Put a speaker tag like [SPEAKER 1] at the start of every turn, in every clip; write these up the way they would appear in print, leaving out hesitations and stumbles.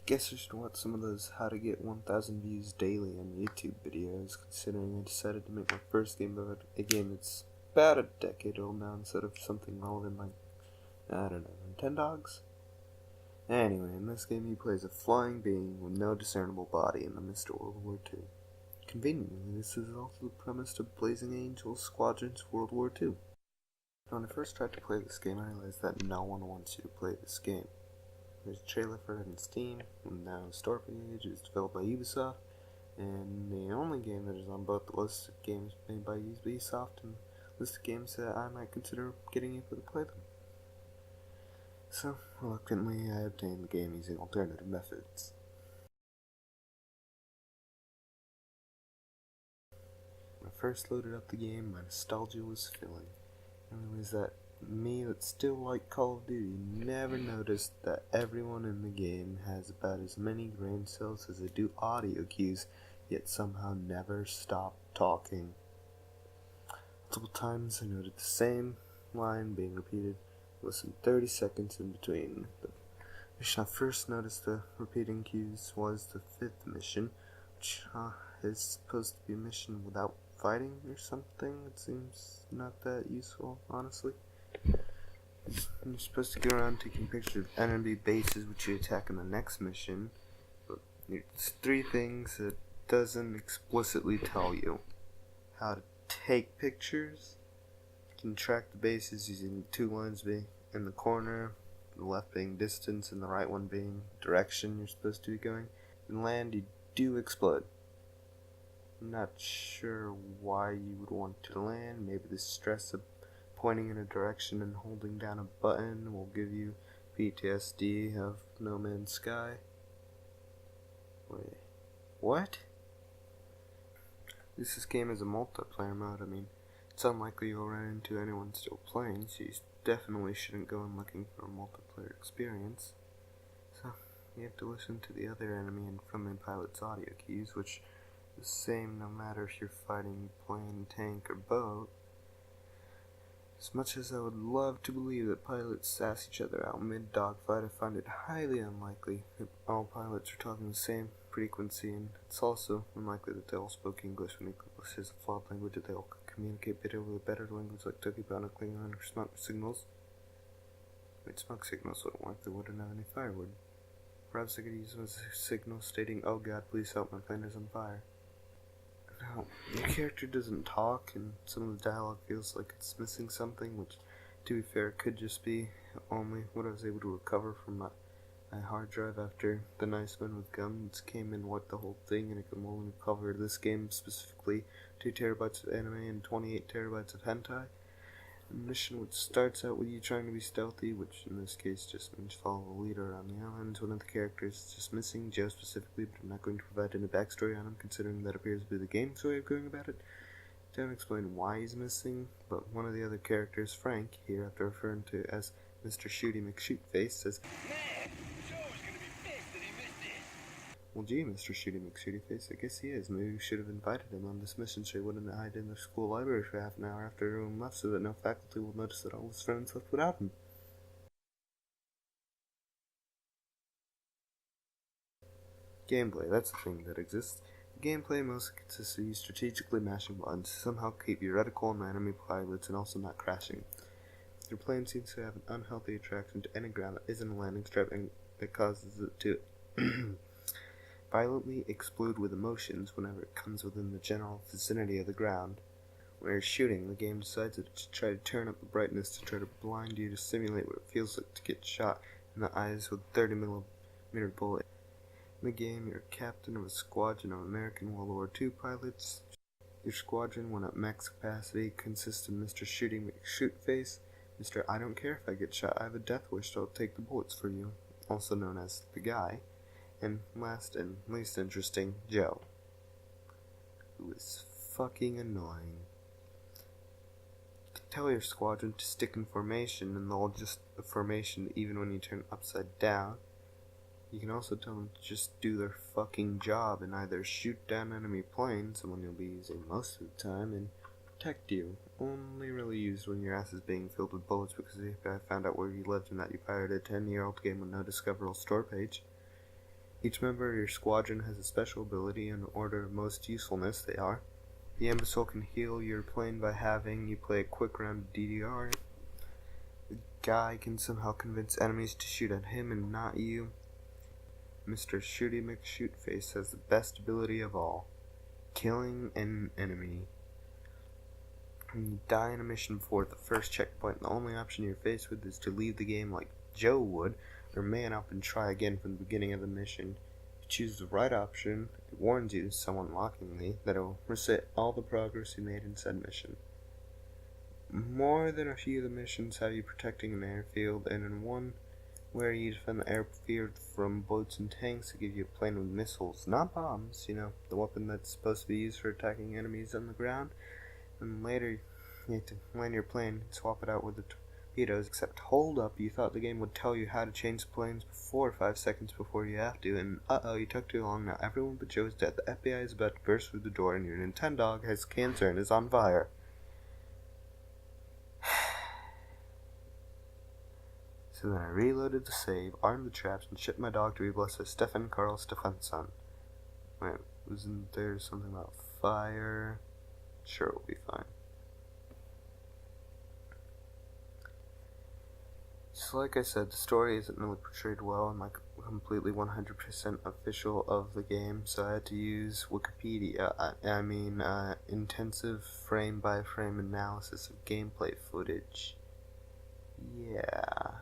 [SPEAKER 1] Guess I should watch some of those how to get 1,000 views daily on YouTube videos, considering I decided to make my first game about a game that's about a decade old now instead of something relevant like, I don't know, 10 dogs? Anyway, in this game he plays a flying being with no discernible body in the midst of World War II. Conveniently, this is also the premise to Blazing Angel Squadron's World War II. When I first tried to play this game, I realized that no one wants you to play this game. There's a trailer for it on Steam, and now the store page is developed by Ubisoft, and the only game that is on both the list of games made by Ubisoft and list of games that I might consider getting able to play them. So, reluctantly, I obtained the game using alternative methods. When I first loaded up the game, my nostalgia was filling. I realized that me that still liked Call of Duty never noticed that everyone in the game has about as many brain cells as they do audio cues, yet somehow never stop talking. Multiple times I noted the same line being repeated, with some 30 seconds in between. The mission I first noticed the repeating cues was the 5th mission, which is supposed to be a mission without fighting or something. It seems not that useful, honestly. You're supposed to go around taking pictures of enemy bases which you attack in the next mission, but it's 3 things that doesn't explicitly tell you. How to take pictures. You can track the bases using 2 lines being in the corner, the left being distance and the right one being direction you're supposed to be going. In land, you do explode. I'm not sure why you would want to land. Maybe the stress of pointing in a direction and holding down a button will give you PTSD of No Man's Sky. Wait, what? This game is a multiplayer mode. I mean, it's unlikely you'll run into anyone still playing, so you definitely shouldn't go in looking for a multiplayer experience. So, you have to listen to the other enemy and friendly pilot's audio cues, which are the same no matter if you're fighting plane, tank, or boat. As much as I would love to believe that pilots sass each other out mid-dogfight, I find it highly unlikely that all pilots are talking the same frequency, and it's also unlikely that they all spoke English when English is a flawed language, that they all could communicate better with a better language like Tokibana, Klingon, or smoke signals. Wait, smoke signals wouldn't work, they wouldn't have any firewood. Perhaps I could use them as a signal stating, "Oh God, please help, my plane is on fire." Now, the character doesn't talk, and some of the dialogue feels like it's missing something, which, to be fair, could just be only what I was able to recover from my hard drive after the Nice Men with Guns came and wiped the whole thing, and it can only recover this game, specifically 2 terabytes of anime and 28 terabytes of hentai. A mission which starts out with you trying to be stealthy, which in this case just means follow the leader around the islands. One of the characters is just missing, Joe specifically, but I'm not going to provide any backstory on him, considering that appears to be the game's way of going about it. Don't explain why he's missing, but one of the other characters, Frank, here after referring to as Mr. Shooty McShootface, says, "Man, Joe's gonna be pissed that he missed it." Well, gee, Mr. Shooty McShootyface, I guess he is. Maybe we should have invited him on this mission so he wouldn't hide in the school library for half an hour after everyone left, so that no faculty will notice that all his friends left without him. Gameplay, that's a thing that exists. The gameplay mostly consists of you strategically mashing buttons to somehow keep your reticle on enemy pilots and also not crashing. Your plane seems to have an unhealthy attraction to any ground that isn't a landing strip, and that causes it to violently explode with emotions whenever it comes within the general vicinity of the ground. When you're shooting, the game decides to try to turn up the brightness to try to blind you to simulate what it feels like to get shot in the eyes with a 30mm bullet. In the game, you're a captain of a squadron of American World War II pilots. Your squadron, when at max capacity, consists of Mr. Shooty McShootface, Mr. I don't care if I get shot, I have a death wish, so I'll take the bullets for you, also known as the guy. And last and least interesting, Joe, who is fucking annoying. You can tell your squadron to stick in formation, and they'll just the formation even when you turn upside down. You can also tell them to just do their fucking job and either shoot down enemy planes, the one you'll be using most of the time, and protect you. Only really used when your ass is being filled with bullets, because if I found out where you lived and that you pirated a 10-year-old game with no discoverable store page. Each member of your squadron has a special ability in order of most usefulness they are. The imbecile can heal your plane by having you play a quick round of DDR. The guy can somehow convince enemies to shoot at him and not you. Mr. Shooty McShootface has the best ability of all, killing an enemy. When you die in a mission before the first checkpoint, the only option you're faced with is to leave the game like Joe would, or man up and try again from the beginning of the mission. If you choose the right option, it warns you, somewhat mockingly, that it will reset all the progress you made in said mission. More than a few of the missions have you protecting an airfield, and in one where you defend the airfield from boats and tanks, to give you a plane with missiles, not bombs, the weapon that's supposed to be used for attacking enemies on the ground. And later, you have to land your plane and swap it out with the torpedoes, except hold up, you thought the game would tell you how to change planes before 5 seconds before you have to, and you took too long. Now everyone but Joe is dead. The FBI is about to burst through the door, and your Nintendo has cancer and is on fire. So then I reloaded the save, armed the traps, and shipped my dog to be blessed as Stefan Karl Stefansson. Wait, wasn't there something about fire? Sure, we'll be fine. So like I said, the story isn't really portrayed well. I'm like completely 100% official of the game, so I had to use Wikipedia. Intensive frame-by-frame analysis of gameplay footage. Yeah.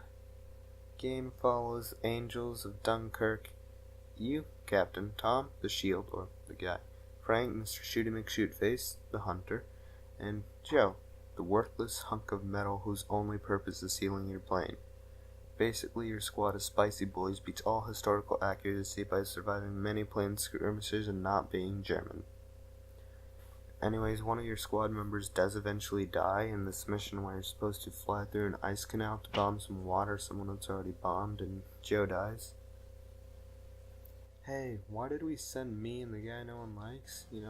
[SPEAKER 1] Game follows Angels of Dunkirk. You, Captain Tom, the Shield, or the guy. Frank, Mr. Shooty McShootface, the hunter. And Joe, the worthless hunk of metal whose only purpose is sealing your plane. Basically, your squad of spicy boys beats all historical accuracy by surviving many plane skirmishes and not being German. Anyways, one of your squad members does eventually die in this mission where you're supposed to fly through an ice canal to bomb some water someone that's already bombed, and Joe dies. Hey, why did we send me and the guy no one likes? The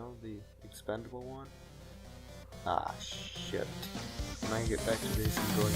[SPEAKER 1] expendable one? Ah, shit. When I get back to this, I'm going...